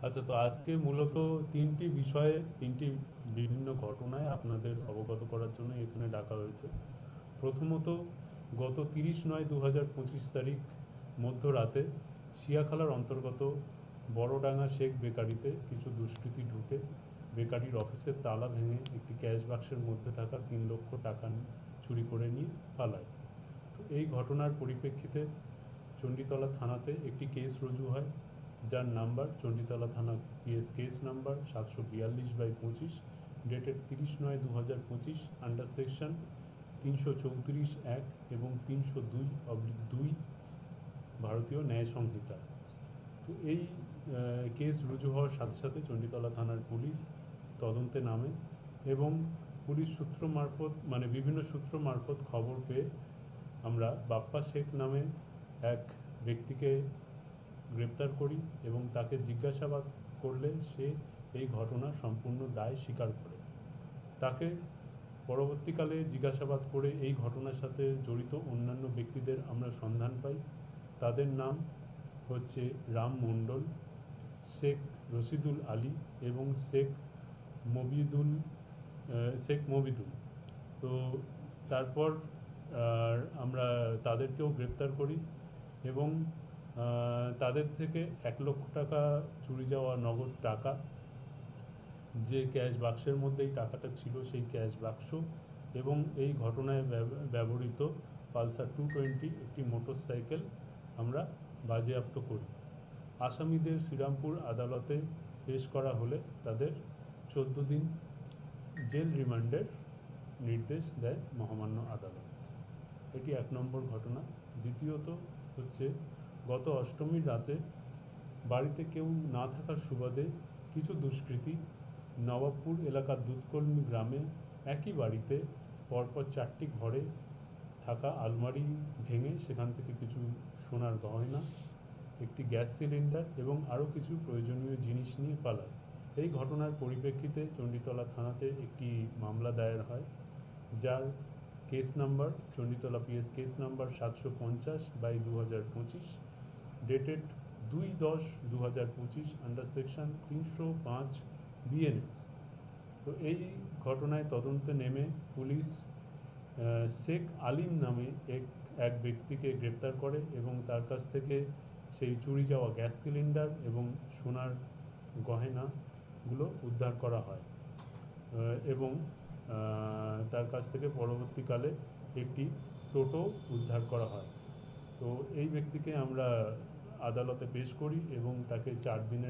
আচ্ছা, তো আজকে মূলত তিনটি বিষয়ে, তিনটি বিভিন্ন ঘটনায় আপনাদের অবগত করার জন্য এখানে ডাকা হয়েছে। প্রথমত, গত 30/9/2025 তারিখ মধ্যরাতে শিয়াখালার অন্তর্গত বড়ডাঙ্গা শেখ বেকারিতে কিছু দুষ্কৃতী ঢুকে বেকারির অফিসের তালা ভেঙে একটি ক্যাশ বাক্সের মধ্যে থাকা 3 লক্ষ টাকা চুরি করে নিয়ে পালায়। তো এই ঘটনার পরিপ্রেক্ষিতে চণ্ডীতলা থানাতে একটি কেস রুজু হয়, যার নাম্বার চণ্ডীতলা থানা PS case number 742/25, dated 30/9/2025, under section 334(1) এবং 302/2 ভারতীয় ন্যায় সংহিতা। তো এই কেস রুজু হওয়ার সাথে সাথে চণ্ডীতলা থানার পুলিশ তদন্তে নামে এবং পুলিশ সূত্র মারফত, মানে বিভিন্ন সূত্র মারফত খবর পেয়ে আমরা বাপ্পা শেখ নামে এক ব্যক্তিকে গ্রেপ্তার করি এবং তাকে জিজ্ঞাসাবাদ করলে সে এই ঘটনার সম্পূর্ণ দায় স্বীকার করে। তাকে পরবর্তীকালে জিজ্ঞাসাবাদ করে এই ঘটনার সাথে জড়িত অন্যান্য ব্যক্তিদের আমরা সন্ধান পাই। তাদের নাম হচ্ছে রাম মণ্ডল, শেখ রশিদুল আলী এবং মবিদুল শেখ মবিদুল। তো তারপর আমরা তাদেরকেও গ্রেপ্তার করি এবং তাদের থেকে 1 লক্ষ টাকা চুরি যাওয়া নগদ টাকা, যে ক্যাশ বাক্সের মধ্যে এই টাকাটা ছিল সেই ক্যাশ বাক্স এবং এই ঘটনায় ব্যবহৃত পালসার 220 একটি মোটরসাইকেল আমরা বাজেয়াপ্ত করি। আসামিদের শ্রীরামপুর আদালতে পেশ করা হলে তাদের 14 দিন জেল রিমান্ডের নির্দেশ দেয় মহামান্য আদালত। এটি 1 নম্বর ঘটনা। দ্বিতীয়ত হচ্ছে, গত অষ্টমীর রাতে বাড়িতে কেউ না থাকার সুবাদে কিছু দুষ্কৃতী নবাবপুর এলাকার দুধকর্মী গ্রামে একই বাড়িতে পরপর 4টি ঘরে থাকা আলমারি ভেঙে সেখান থেকে কিছু সোনার গয়না, একটি গ্যাস সিলিন্ডার এবং আরও কিছু প্রয়োজনীয় জিনিস নিয়ে পালায়। এই ঘটনার পরিপ্রেক্ষিতে চণ্ডীতলা থানাতে একটি মামলা দায়ের হয়, যার case number Chanditala PS case number 750/2025, dated 2/10/2025, under section 305 BNS. তো এই ঘটনায় তদন্তে নেমে পুলিশ শেখ আলিম নামে এক ব্যক্তিকে গ্রেপ্তার করে এবং তার কাছ থেকে সেই চুরি যাওয়া গ্যাস সিলিন্ডার এবং সোনার গহেনাগুলো উদ্ধার করা হয় এবং তার কাছ থেকে পরবর্তীকালে একটি টোটো উদ্ধার করা হয়। তো এই ব্যক্তিকে আমরা আদালতে পেশ করি এবং তাকে 4 দিনের